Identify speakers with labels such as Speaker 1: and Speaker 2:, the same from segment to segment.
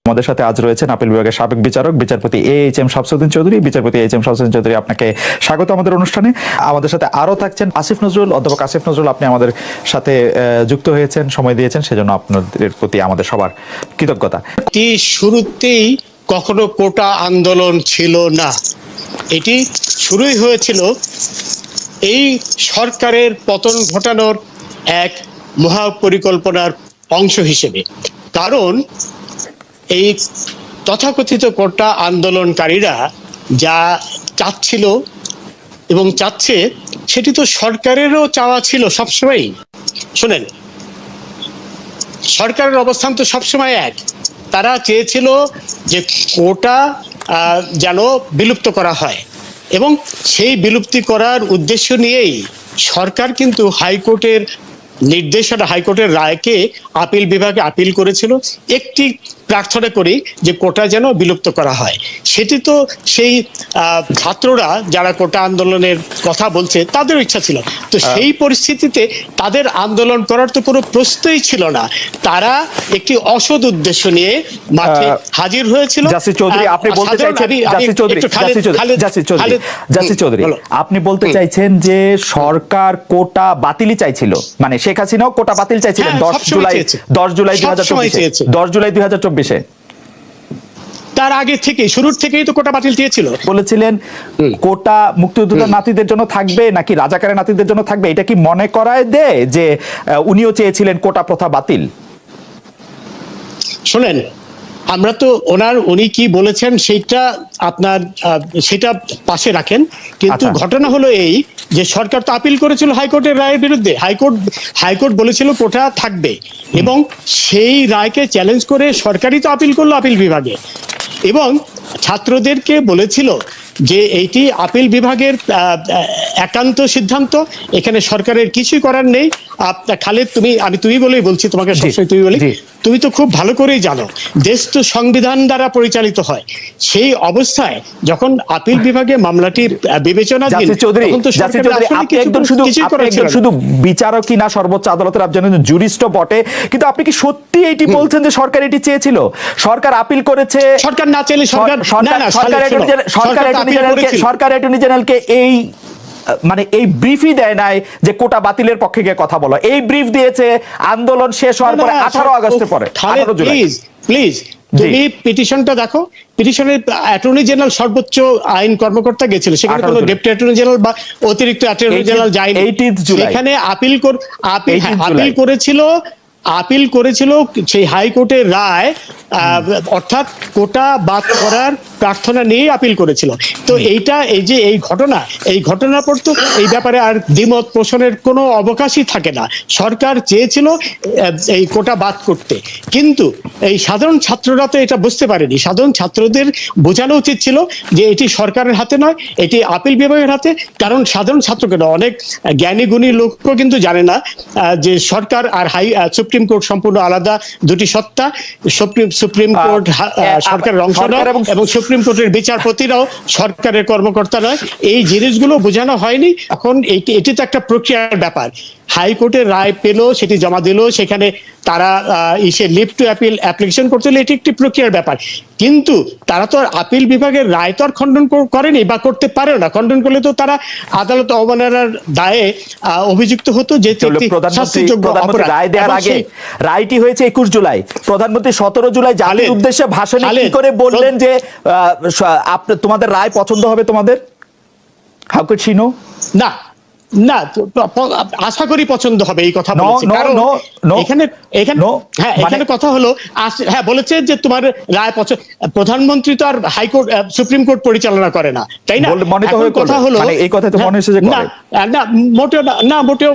Speaker 1: আমাদের সাথে আজ রয়েছেন আপিল বিভাগের সাবেক বিচারক বিচারপতি এইচ.এম. শামসুদ্দিন চৌধুরী। বিচারপতি এইচ.এম. শামসুদ্দিন চৌধুরী, আপনাকে স্বাগত আমাদের অনুষ্ঠানে। আমাদের সাথে আরো থাকছেন আসিফ নজরুল, অধ্যাপক আসিফ নজরুল। আপনি আমাদের সাথে যুক্ত হয়েছেন, সময় দিয়েছেন, সেজন্য আপনাদের প্রতি আমাদের সবার কৃতজ্ঞতা।
Speaker 2: শুরুতেই কখনো কোটা আন্দোলন ছিল না, এটি শুরুই হয়েছিল এই সরকারের পতন ঘটানোর এক মহা পরিকল্পনার অংশ হিসেবে। কারণ এই তথাকথিত কোটা আন্দোলনকারীরা যা চাচ্ছিল এবং চাচ্ছে, সেটি তো সরকারেরও চাওয়া ছিল সবসময়। শোনেন, সরকারের অবস্থান তো সবসময় এক। তারা চেয়েছিল যে কোটা যেন বিলুপ্ত করা হয়, এবং সেই বিলুপ্তি করার উদ্দেশ্য নিয়েই সরকার কিন্তু হাইকোর্টের নির্দেশনা, হাইকোর্টের রায়কে আপিল বিভাগে আপিল করেছিল একটি প্রার্থনা করি যে কোটা যেন বিলুপ্ত করা হয়। সেটি তো সেই ছাত্ররা যারা কোটা আন্দোলনের কথা বলছে তাদের ইচ্ছা ছিল। তো সেই পরিস্থিতিতে তাদের আন্দোলন করার তো কোনো প্রশ্নই ছিল না। তারা একটি অসৎ উদ্দেশ্য নিয়ে মাঠে হাজির হয়েছিল।
Speaker 1: আপনি বলতে চাইছেন যে সরকার কোটা বাতিলই চাইছিল, মানে শেখ হাসিনাও কোটা বাতিল চাইছিলেন 10 জুলাই 2024-এ।
Speaker 2: তার আগে থেকে, শুরুর থেকেই তো কোটা বাতিল চেয়েছিল।
Speaker 1: বলেছিলেন কোটা মুক্তিযোদ্ধার নাতিদের জন্য থাকবে নাকি রাজাকারের নাতিদের জন্য থাকবে, এটা কি মনে করায় দেয় যে উনিও চেয়েছিলেন কোটা প্রথা বাতিল?
Speaker 2: শোনেন, আমরা তো উনি কি বলেছেন সেটা পাশে রাখেন, কিন্তু ঘটনা হলো এই যে সরকার তো আপিল করেছিল হাইকোর্টের রায়ের বিরুদ্ধে। হাইকোর্ট বলেছিল কোটা থাকবে, এবং সেই রায়কে চ্যালেঞ্জ করে সরকারই তো আপিল করলো আপিল বিভাগে, এবং ছাত্রদেরকে বলেছিল যে এইটি আপিল বিভাগের একান্ত সিদ্ধান্ত, এখানে সরকারের কিছুই করার নেই। খালেদ, তুমি বলেই বলছি, তোমাকে সবসময় তুমি বলি, তুমি তো খুব ভালো করেই জানো দেশ তো সংবিধান দ্বারা পরিচালিত হয়। সেই অবস্থায় যখন আপিল বিভাগে মামলাটি বিবেচনাধীন, তখন তো
Speaker 1: শুধু বিচারকই না, সর্বোচ্চ আদালতের আপনি জুরিস্টও বটে, কিন্তু আপনি কি সত্যি এটি বলছেন যে সরকার এটি চেয়েছিল? সরকার আপিল করেছে,
Speaker 2: সরকার না চাইলে
Speaker 1: সরকার অ্যাটর্নি জেনারেলকে এই ব্রিফই দেয় নাই যে কোটা বাতিলের পক্ষে গিয়ে কথা বলো। এই ব্রিফ দিয়েছে আন্দোলন শেষ হওয়ার পরে 18 আগস্টের পরে।
Speaker 2: প্লিজ তুমি পিটিশনটা দেখো। পিটিশনের অ্যাটর্নি জেনারেল, সর্বোচ্চ আইন কর্মকর্তা গেছিল, সেখানে কোনো ডেপুটি অ্যাটর্নি জেনারেল বা অতিরিক্ত অ্যাটর্নি জেনারেল যায়নি। সেখানে আপিল করেছিল সেই হাইকোর্টের রায়, অর্থাৎ কোটা বাদ করার প্রার্থনা নিয়ে আপিল করেছিল। তো এই ঘটনার পর তো এই ব্যাপারে আর দ্বিমত পোষণের কোনো অবকাশই থাকে না। সরকার চেয়েছিল এই কোটা বাদ করতে, কিন্তু এই সাধারণ ছাত্ররা তো এটা বুঝতে পারেনি। সাধারণ ছাত্রদের বোঝানো উচিত ছিল যে এটি সরকারের হাতে নয়, এটি আপিল বিভাগের হাতে। কারণ সাধারণ ছাত্রকে না, অনেক জ্ঞানী গুণী লোকও কিন্তু জানে না যে সরকার আর সুপ্রিম কোর্ট সম্পূর্ণ আলাদা দুটি সত্তা। সুপ্রিম কোর্ট সরকারের অংশ নয়, এবং সুপ্রিম কোর্টের বিচারপতিরাও সরকারের কর্মকর্তা নয়। এই জিনিসগুলো বোঝানো হয়নি। এখন এটি তো একটা প্রক্রিয়ার ব্যাপার। হাইকোর্টের রায় পেল, সেটি জমা দিল, সেখানে তারা লিভ টু অ্যাপিল অ্যাপ্লিকেশন করতে হলে এটি একটি প্রক্রিয়ার ব্যাপার। কিন্তু তারা তো আর আপিল বিভাগের রায় তো আর খণ্ডন করেনি বা করতে পারেও না। খণ্ডন করলে তো তারা আদালত অবমাননার দায়ে অভিযুক্ত হতো, যে
Speaker 1: রায় দেওয়ার আগে রায়টি হয়েছে 21 জুলাই। প্রধানমন্ত্রী 17 জুলাই জাতির উদ্দেশ্যে ভাষণে কি করে বললেন যে তোমাদের রায় পছন্দ হবে তোমাদের? How could she no?
Speaker 2: না, আশা করি পছন্দ হবে, এই কথা বলেছে। কারণ এখানে কথা হলো, বলেছে যে তোমার রায় প্রধানমন্ত্রী তো আর হাইকোর্ট সুপ্রিম কোর্ট পরিচালনা করে না, তাই না? কথা হলো এই কথা তো মনে হচ্ছে যে মোটেও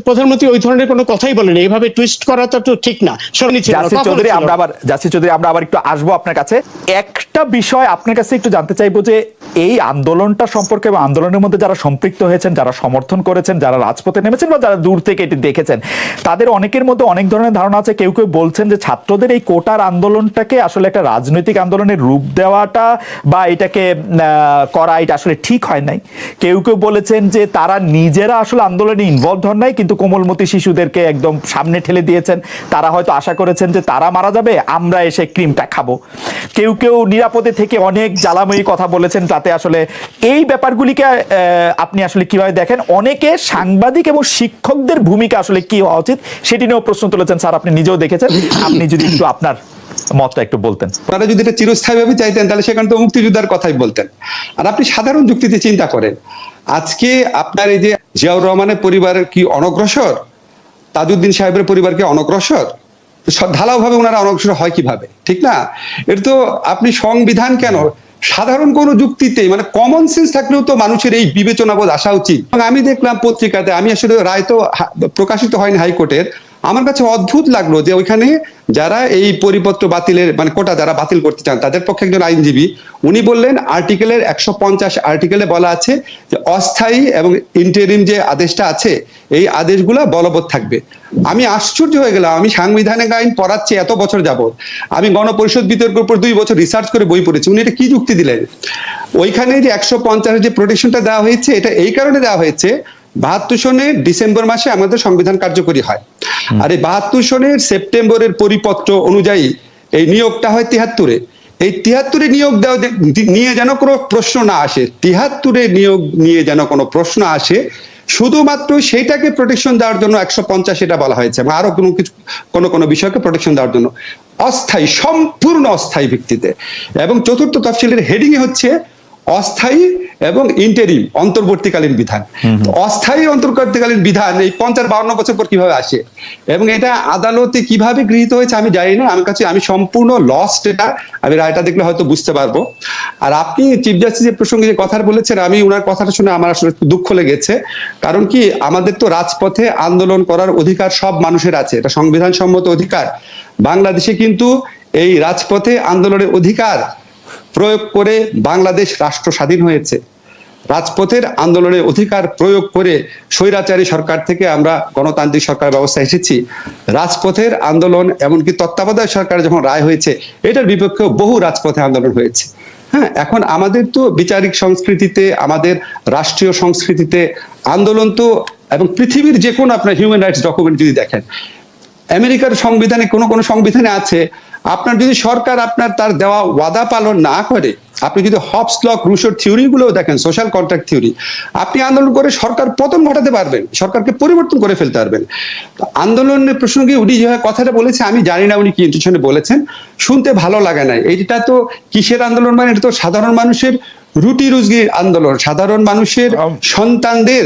Speaker 2: প্রধানমন্ত্রী ওই ধরনের কোনো কথাই বলেনি। এইভাবে টুইস্ট করা তো ঠিক না।
Speaker 1: জাসির চৌধুরী, আমরা আবার একটু আসবো আপনার কাছে। একটা বিষয় আপনার কাছে একটু জানতে চাইবো যে এই আন্দোলনটা সম্পর্কে, এবং আন্দোলনের মধ্যে যারা সম্পৃক্ত হয়েছেন, যারা সমর্থন সমর্থন করেছেন, যারা রাজপথে নেমেছেন বা যারা দূর থেকে এটি দেখেছেন, তাদের অনেকের মধ্যে অনেক ধরনের ধারণা আছে। কেউ কেউ বলছেন যে ছাত্রদের এই কোটার আন্দোলনটাকে আসলে একটা রাজনৈতিক আন্দোলনের রূপ দেওয়াটা বা এটাকে করা এটা আসলে ঠিক হয় নাই। কেউ কেউ বলেছেন যে তারা নিজেরা আসলে আন্দোলনে ইনভলভ হন নাই, কিন্তু কোমলমতি শিশুদেরকে একদম সামনে ঠেলে দিয়েছেন। তারা হয়তো আশা করেছেন যে তারা মারা যাবে, আমরা এসে ক্রিমটা খাবো। কেউ কেউ নিরাপদে থেকে অনেক জ্বালাময়ী কথা বলেছেন। তাতে আসলে এই ব্যাপারগুলিকে আপনি আসলে কিভাবে দেখেন? অনেকে সাংবাদিক এবং শিক্ষকদের ভূমিকা আসলে কি হওয়া উচিত সেটি নিয়েও প্রশ্ন তুলেছেন। স্যার, আপনি নিজেও দেখেছেন, আপনি যদি একটু আপনার মতটা একটু বলতেন।
Speaker 3: আপনারা যদি এটা চিরস্থায়ীভাবে চাইতেন তাহলে সেখানে তো মুক্তিযোদ্ধার কথাই বলতেন। আর আপনি সাধারণ যুক্তিতে চিন্তা করেন, আজকে আপনার এই যে জিয়াউর রহমানের পরিবারের কি অনগ্রসর, তাজউদ্দিন সাহেবের পরিবার কি অনগ্রসর? ঢালাওভাবে ওনারা অনগ্রসর হয় কিভাবে? ঠিক না? এটা তো আপনি সংবিধান কেন, সাধারণ কোনো যুক্তিতে মানে কমন সেন্স থাকলেও তো মানুষের এই বিবেচনাবোধ আসা উচিত। এবং আমি দেখলাম পত্রিকাতে, আমি আসলে রায় তো প্রকাশিত হয়নি হাইকোর্টের, আমার কাছে অদ্ভুত লাগলো যে ওইখানে যারা এই পরিপত্র বাতিলের মানে কোটা যারা বাতিল করতে চান তাদের পক্ষে একজন আইনজীবী উনি বললেন আর্টিকেলের 150 আর্টিকেলে বলা আছে যে অস্থায়ী এবং ইন্টারিম যে আদেশটা আছে এই আদেশগুলো বলবৎ থাকবে। আমি আশ্চর্য হয়ে গেলাম, আমি সাংবিধানিক আইন পড়াচ্ছি এত বছর যাবত, আমি গণপরিষদ বিতর্কের উপর 2 বছর রিসার্চ করে বই পড়েছি, উনি এটা কি যুক্তি দিলেন? ওইখানে যে 150 যে প্রোটেকশনটা দেওয়া হয়েছে এটা এই কারণে দেওয়া হয়েছে 72 সনের ডিসেম্বর মাসে আমাদের সংবিধান কার্যকরী হয়, আর এই 72 সনের সেপ্টেম্বরের পরিপত্র অনুযায়ী এই নিয়োগটা হয় 73-এ। এই 73-এ নিয়োগ দেওয়া নিয়ে যেন কোনো প্রশ্ন না আসে, 73-এ নিয়োগ নিয়ে যেন কোনো প্রশ্ন আসে, শুধুমাত্র সেইটাকে প্রোটেকশন দেওয়ার জন্য 150 এটা বলা হয়েছে, এবং আরো কোনো কিছু কোনো বিষয়কে প্রোটেকশন দেওয়ার জন্য অস্থায়ী, সম্পূর্ণ অস্থায়ী ভিত্তিতে। এবং চতুর্থ তফসিলের হেডিং এ হচ্ছে অস্থায়ী এবং ইন্টারিম অন্তর্বর্তীকালীন বিধান। অস্থায়ী অন্তর্বর্তীকালীন বিধান এই 50-52 বছর পর কিভাবে আসে এবং এটা আদালতে কিভাবে গৃহীত হয়েছে আমি জানি না, আমার কাছে আমি সম্পূর্ণ লস্ট। এটা আমি রায়টা দেখলে হয়তো বুঝতে পারবো। আর আপনি চিফ জাস্টিসের প্রসঙ্গে যে কথা বলেছেন, আমি ওনার কথাটা শুনে আমার আসলে দুঃখ লেগেছে। কারণ কি, আমাদের তো রাজপথে আন্দোলন করার অধিকার সব মানুষের আছে, এটা সংবিধান সম্মত অধিকার। বাংলাদেশে কিন্তু এই রাজপথে আন্দোলনের অধিকার প্রয়োগ করে বাংলাদেশ রাষ্ট্র স্বাধীন হয়েছে। রাজপথের আন্দোলনের অধিকার প্রয়োগ করে স্বৈরাচারী সরকার থেকে আমরা গণতান্ত্রিক সরকার ব্যবস্থা এসেছি। রাজপথের আন্দোলন এমনকি তত্ত্বাবধায়ক সরকার যখন রায় হয়েছে এটার বিপক্ষেও বহু রাজপথে আন্দোলন হয়েছে। হ্যাঁ, এখন আমাদের তো বিচারিক সংস্কৃতিতে, আমাদের রাষ্ট্রীয় সংস্কৃতিতে আন্দোলন তো, এবং পৃথিবীর যে কোনো আপনার হিউম্যান রাইটস ডকুমেন্ট যদি দেখেন, আমেরিকার সংবিধানে কোনো সংবিধানে আছে আপনার যদি সরকার আপনার তার দেওয়া ওয়াদা পালন না করে, আপনি যদি হবস লক রুশোর থিওরি গুলোও দেখেন, সোশ্যাল কন্ট্রাক্ট থিওরি, আপনি আন্দোলন করে সরকার পতন ঘটাতে পারবেন, সরকারকে পরিবর্তন করে ফেলতে পারবেন। আন্দোলনের প্রসঙ্গে উনি যেভাবে কথাটা বলেছে আমি জানি না উনি কি ইন্টেনশনে বলেছেন, শুনতে ভালো লাগে না। এইটা তো কিসের আন্দোলন, মানে এটা তো সাধারণ মানুষের রুটি রুজির আন্দোলন, সাধারণ মানুষের সন্তানদের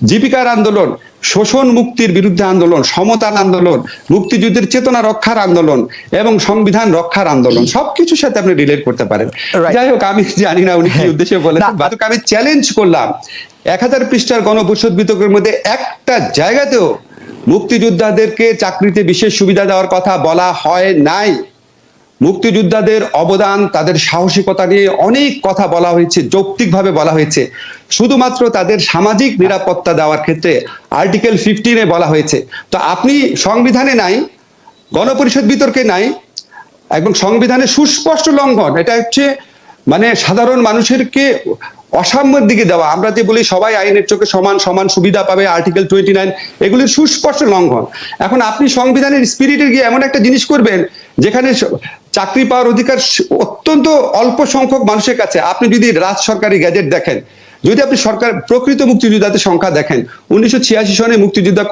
Speaker 3: জীবিকার আন্দোলন, শোষণ মুক্তির বিরুদ্ধে আন্দোলন, সমতার আন্দোলন, মুক্তিযুদ্ধের চেতনা রক্ষার আন্দোলন এবং সংবিধান রক্ষার আন্দোলন, সবকিছুর সাথে আপনি রিলেট করতে পারেন। যাই হোক, আমি জানি না উনি কি উদ্দেশ্যে বলেছেন, বাদক আমি চ্যালেঞ্জ করলাম 1000 পৃষ্ঠার গণপরিষদ বিতর্কের মধ্যে একটা জায়গাতেও মুক্তিযোদ্ধাদেরকে চাকরিতে বিশেষ সুবিধা দেওয়ার কথা বলা হয় নাই। মুক্তিযোদ্ধাদের অবদান, তাদের সাহসিকতা নিয়ে অনেক কথা বলা হয়েছে, যৌক্তিকভাবে বলা হয়েছে। শুধুমাত্র তাদের সামাজিক নিরাপত্তা দেওয়ার ক্ষেত্রে আর্টিকেল 15-এ বলা হয়েছে। তো আপনি সংবিধানে নাই, গণপরিষদ বিতর্কে নাই, এবং সংবিধানের সুস্পষ্ট লঙ্ঘন। এটা হচ্ছে মানে সাধারণ মানুষেরকে অসাম্যের দিকে দেওয়া। আমরা যে বলি সবাই আইনের চোখে সমান, সমান সুবিধা পাবে, আর্টিকেল 29, এগুলির সুস্পষ্ট লঙ্ঘন। এখন আপনি সংবিধানের স্পিরিটে গিয়ে এমন একটা জিনিস করবেন যেখানে চাকরি পাওয়ার অধিকার অত্যন্ত অল্প সংখ্যক মানুষের কাছে। আপনি যদি রাজ সরকারি গ্যাজেট দেখেন, যদি আপনি সরকার প্রকৃত মুক্তিযোদ্ধাদের সংখ্যা দেখেন, 1986 সনে মুক্তিযোদ্ধা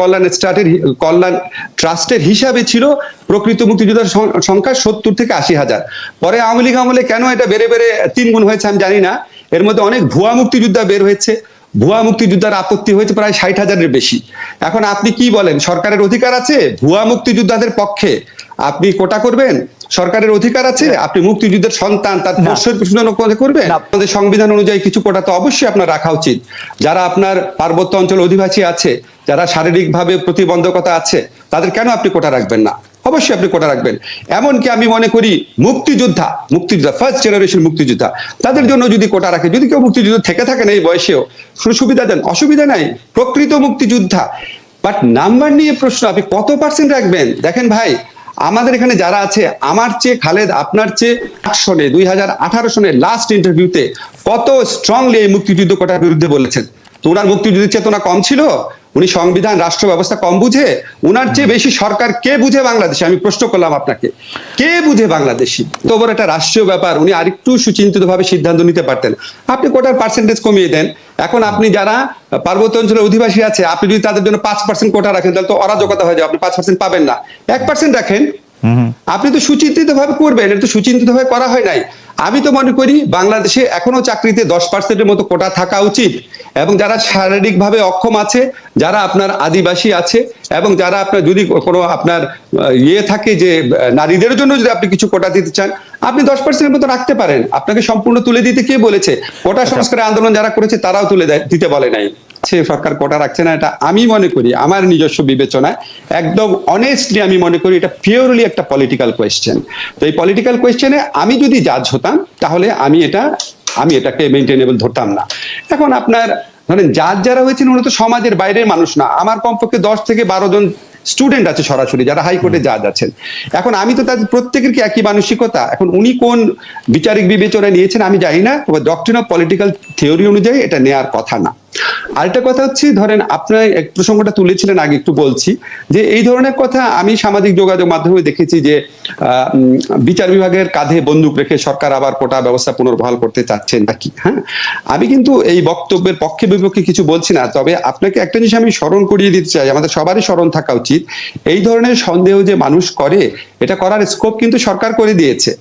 Speaker 3: কল্যাণ ট্রাস্টের হিসাবে ছিল প্রকৃত মুক্তিযোদ্ধার সংখ্যা 70 থেকে 80,000। পরে আওয়ামী লীগ আমলে কেন এটা বেড়ে 3 গুণ হয়েছে আমি জানি না। এর মধ্যে অনেক ভুয়া মুক্তিযোদ্ধা বের হয়েছে, ভুয়া মুক্তিযোদ্ধার আপত্তি হয়েছে প্রায় 60,000-এর বেশি। এখন আপনি কি বলেন, সরকারের অধিকার আছে ভুয়া মুক্তিযোদ্ধাদের পক্ষে আপনি কোটা করবেন? সরকারের অধিকার আছে আপনি মুক্তিযুদ্ধের সন্তান তার করবেন? আমাদের সংবিধান অনুযায়ী কিছু কোটা তো অবশ্যই আপনার রাখা উচিত। যারা আপনার পার্বত্য অঞ্চল অধিবাসী আছে, যারা শারীরিকভাবে প্রতিবন্ধকতা আছে, তাদের কেন আপনি কোটা রাখবেন না? অবশ্যই আপনি কোটা রাখবেন। এমনকি আমি মনে করি মুক্তিযোদ্ধা ফার্স্ট জেনারেশন মুক্তিযোদ্ধা, তাদের জন্য যদি কোটা রাখে, যদি কেউ মুক্তিযুদ্ধ থেকে থাকেন এই বয়সেও, সুবিধা দেন, অসুবিধা নাই, প্রকৃত মুক্তিযোদ্ধা। বাট নাম্বার নিয়ে প্রশ্ন, আপনি কত পার্সেন্ট রাখবেন? দেখেন ভাই, আমাদের এখানে যারা আছে, আমার চেয়ে খালেদ আপনার চেয়ে 8 সনে 2018 সনের লাস্ট ইন্টারভিউতে কত স্ট্রংলি এই মুক্তিযুদ্ধ কোটার বিরুদ্ধে বলেছেন। তো ওনার মুক্তিযুদ্ধের চেতনা কম ছিল? উনি সংবিধান রাষ্ট্র ব্যবস্থা কম বুঝে? উনার চেয়ে বেশি সরকার কে বুঝে বাংলাদেশে? আমি প্রশ্ন করলাম আপনাকে, কে বুঝে বাংলাদেশি? তো বড় একটা রাষ্ট্রীয় ব্যাপার, উনি আরেকটু সুচিন্তিত ভাবে সিদ্ধান্ত নিতে পারতেন। আপনি কোটার পার্সেন্টেজ কমিয়ে দেন। এখন আপনি যারা পার্বত্য অঞ্চলের অধিবাসী আছে, আপনি যদি তাদের জন্য 5% কোটা রাখেন, তাহলে তো অরাজকতা হয়ে যাবে। আপনি 5% পাবেন না, 1% রাখেন। আপনি তো সুচিন্তিত ভাবে করবেন, এটা তো সুচিন্তিত ভাবে করা হয় নাই। আমি তো মনে করি বাংলাদেশে এখনো চাকরিতে 10%-এর মতো কোটা থাকা উচিত, এবং যারা শারীরিকভাবে অক্ষম আছে, যারা আপনার আদিবাসী আছে, এবং যারা আপনার যদি কোনো আপনার ইয়ে থাকে যে নারীদের জন্য যদি আপনি কিছু কোটা দিতে চান, আপনি 10%-এর মতো রাখতে পারেন। আপনাকে সম্পূর্ণ তুলে দিতে কে বলেছে? কোটা সংস্কারের আন্দোলন যারা করেছে তারাও তুলে দিতে বলে নাই। সে সরকার কোটা রাখছে না, এটা আমি মনে করি আমার নিজস্ব বিবেচনায় একদম অনেস্টলি আমি মনে করি এটা পিওরলি একটা পলিটিক্যাল কোয়েশ্চেন। তো এই পলিটিক্যাল কোয়েশ্চেনে আমি যদি জাজ হতাম, তাহলে আমি এটাকে মেইনটেনেবল ধরতাম না। এখন আপনার ধরেন জাজ যারা হয়েছেন, উনি তো সমাজের বাইরের মানুষ না। আমার কমপক্ষে 10 থেকে 12 জন স্টুডেন্ট আছে সরাসরি, যারা হাইকোর্টে জাজ আছেন। এখন আমি তো তাদের প্রত্যেকের কি একই মানসিকতা? এখন উনি কোন বিচারিক বিবেচনা নিয়েছেন আমি জানি না, তবে ডক্ট্রিন অফ পলিটিক্যাল থিওরি অনুযায়ী এটা নেয়ার কথা না। আরেকটা কথা হচ্ছে, ধরেন আপনার এক প্রসঙ্গটা তুলেছিলেন আগে, একটু বলছি যে এই ধরনের কথা আমি সামাজিক যোগাযোগ মাধ্যমে দেখেছি যে বিচার বিভাগের কাঁধে বন্দুক রেখে সরকার আবার কোটা ব্যবস্থা পুনর্বহাল করতে চাচ্ছেন নাকি। হ্যাঁ, আমি কিন্তু এই বক্তব্যের পক্ষে বিপক্ষে কিছু বলছি না, তবে আপনাকে একটা জিনিস আমি স্মরণ করিয়ে দিতে চাই, আমাদের সবারই স্মরণ থাকা উচিত, এই ধরনের সন্দেহ যে মানুষ করে, এটা করার স্কোপ কিন্তু সরকার করে দিয়েছে।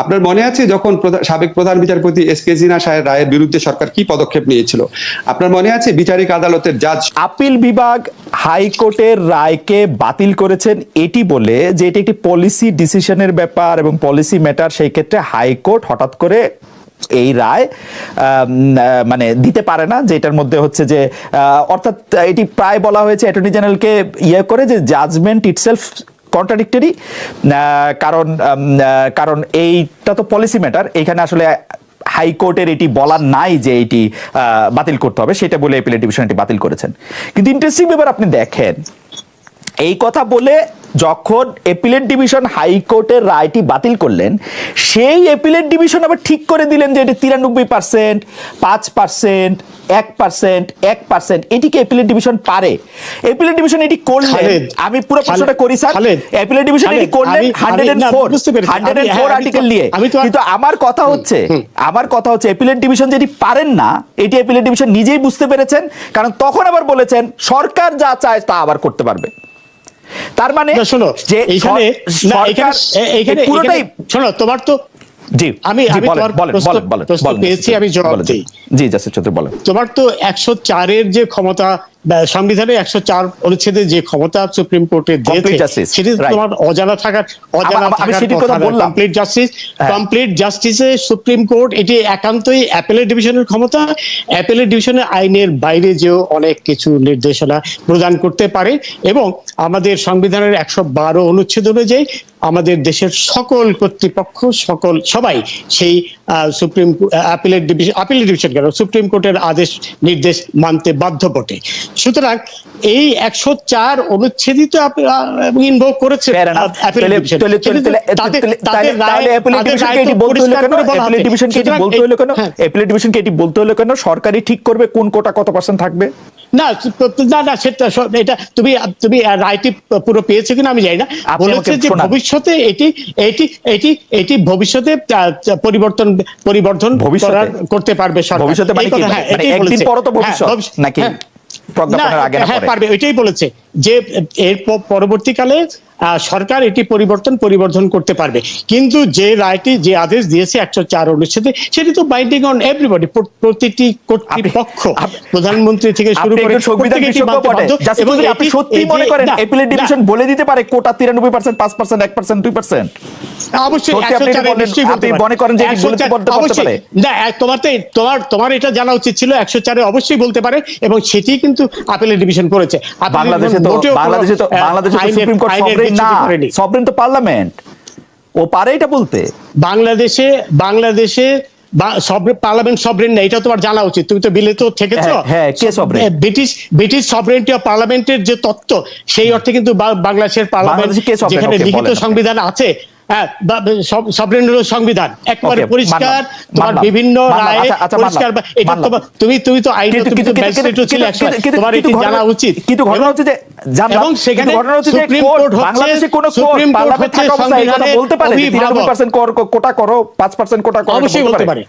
Speaker 3: আপনার মনে আছে যখন সাবেক প্রধান বিচারপতি এস.কে. সিনহা সাহেবের রায়ের বিরুদ্ধে সরকার কি পদক্ষেপ নিয়েছিল? আপনার মনে আছে বিচারিক আদালতের জাজ
Speaker 1: আপিল বিভাগ হাইকোর্টের রায়কে বাতিল করেছেন এটি বলে যে এটি একটি পলিসি ডিসিশনের ব্যাপার এবং পলিসি ম্যাটার, সেই ক্ষেত্রে হাইকোর্ট হঠাৎ করে এই রায় মানে দিতে পারে না, যেটার মধ্যে হচ্ছে যে অর্থাৎ এটি প্রায় বলা হয়েছে অ্যাটর্নি জেনারেলকে ইয়ে করে যে জাজমেন্ট ইটসেলফ কন্ট্রাডিক্টরি, কারণ এইটা তো পলিসি ম্যাটার, এখানে আসলে হাইকোর্টের এটি বলার নাই যে এটি বাতিল করতে হবে, সেটা বলে অ্যাপিলেট ডিভিশন এটি বাতিল করেছেন। কিন্তু ইন্টারেস্টিং ব্যাপার আপনি দেখেন, এই কথা বলে যখন অ্যাপিলেট ডিভিশন হাইকোর্টের রায়টি বাতিল করলেন, সেই অ্যাপিলেট ডিভিশন আবার ঠিক করে দিলেন যে এটি 93%, 5%, 1%, 1%, এটিকে অ্যাপিলেট ডিভিশন পারে। অ্যাপিলেট ডিভিশন এটি করলেন, আমি পুরো প্রশ্নটা করি স্যার, অ্যাপিলেট ডিভিশন এটি করলেন 104 আর্টিকেল নিয়ে। কিন্তু আমার কথা হচ্ছে অ্যাপিলেট ডিভিশন যেটি পারেন না, এটি অ্যাপিলেট ডিভিশন নিজেই বুঝতে পেরেছেন, কারণ তখন আবার বলেছেন সরকার যা চায় তা আবার করতে পারবে। তার মানে যে পুরোটাই শোনো, তোমার তো জি আমি পেয়েছি, আমি জবাব দিই। জি জাস্টিস চৌধুরী বলেন। তোমার তো 104-এর যে ক্ষমতা, সংবিধানের 104 অনুচ্ছেদে যে ক্ষমতা সুপ্রিম কোর্টে দিয়েছে, সেটি তোমার অজানা থাকার কমপ্লিট জাস্টিসে সুপ্রিম কোর্ট এটি একান্তই অ্যাপিলেট ডিভিশনের ক্ষমতা। অ্যাপিলেট ডিভিশনের আইনের বাইরে যেও অনেক কিছু নির্দেশনা প্রদান করতে পারে, এবং আমাদের সংবিধানের 112 অনুচ্ছেদ অনুযায়ী আমাদের দেশের সকল কর্তৃপক্ষ সবাই সেই সুপ্রিম অ্যাপিলেট ডিভিশন কেন সুপ্রিম কোর্টের আদেশ নির্দেশ মানতে বাধ্য বটে। সুতরাং এই 104 অনুচ্ছেদই তো ইনভোভ করেছে অ্যাপিলেট ডিভিশন। সরকারই ঠিক করবে কোন কোটা কত পার্সেন্ট থাকবে? না না সেটা এটা তুমি রাইটি পুরো পেয়েছো কিনা আমি জানি না। বলেছে যে ভবিষ্যতে এটি ভবিষ্যতে পরিবর্তন করতে পারবে সরকার। ভবিষ্যতে মানে একদিন পর তো ভবিষ্যৎ নাকি প্রজ্ঞাপনের আগে না পরে পারবে, এটাই বলেছে যে এর পরবর্তীকালে সরকার এটি পরিবর্তন করতে পারবে। কিন্তু যে রায়টি, যে আদেশ দিয়েছে 104 অনুচ্ছেদে, সেটি তো বাইন্ডিং অন এভরিবডি, প্রতিটি কর্তৃপক্ষ, প্রধানমন্ত্রী থেকে শুরু করে আপনি সত্যি মনে করেন অ্যাপিলেট ডিভিশন বলে দিতে পারে কোটা 93%, 5%, 1%, 2%? অবশ্যই আপনি মনে করেন যে বলতে পারে না? তোমার এটা জানা উচিত ছিল, 104-এ অবশ্যই বলতে পারে, এবং সেটি কিন্তু অ্যাপিলেট ডিভিশন করেছে। বাংলাদেশের
Speaker 2: মোটেও কোনো,
Speaker 1: বাংলাদেশে তো সুপ্রিম কোর্ট
Speaker 2: আইনের
Speaker 1: সভরেন না,
Speaker 2: বিচ্যুতি করেনি।
Speaker 1: সভরেন তো পার্লামেন্ট, ও পারে এটা বলতে।
Speaker 2: বাংলাদেশে পার্লামেন্ট সভরেন না, এটা তোমার জানা উচিত, তুমি তো বিলে তো থেকেছো।
Speaker 1: হ্যাঁ, কে sovereign?
Speaker 2: ব্রিটিশ সভরেন্টি অফ পার্লামেন্টের যে তত্ত্ব, সেই অর্থে কিন্তু বাংলাদেশের পার্লামেন্ট,
Speaker 1: বাংলাদেশে কে sovereign?
Speaker 2: যেখানে
Speaker 1: Okay,
Speaker 2: লিখিত
Speaker 1: বলেন আপনি।
Speaker 2: সংবিধান আছে, সভরেন হলো সংবিধান একেবারে
Speaker 1: Okay,
Speaker 2: পরিষ্কার,
Speaker 1: মানলাম,
Speaker 2: তোমার
Speaker 1: মানলাম,
Speaker 2: বিভিন্ন
Speaker 1: মানলাম,
Speaker 2: রায়ে
Speaker 1: আচ্ছা,
Speaker 2: পরিষ্কার।
Speaker 1: মানলাম,
Speaker 2: এটা
Speaker 1: মানলাম।
Speaker 2: তুমি তো আইন, তুমি তো ম্যাজিস্ট্রেটও ছিলে একসময়, তোমার এটি জানা উচিত।
Speaker 1: কিন্তু ঘটনা হচ্ছে যে জানলাম,
Speaker 2: এবং সেখানে
Speaker 1: কিন্তু ঘটনা হচ্ছে যে
Speaker 2: সুপ্রিম
Speaker 1: কোর্ট,
Speaker 2: কোর্ট হচ্ছে,
Speaker 1: বাংলাদেশে কোন কোর্ট
Speaker 2: সুপ্রিম কোর্ট
Speaker 1: পার্লামেন্ট
Speaker 2: হচ্ছে
Speaker 1: থাকা অবস্থায় এই কথা
Speaker 2: সংবিধানের
Speaker 1: বলতে পারে যে
Speaker 2: অভিভাবক।
Speaker 1: 93% কোটা করো, 5% কোটা করো, এটা
Speaker 2: অবশ্যই বলতে পারে।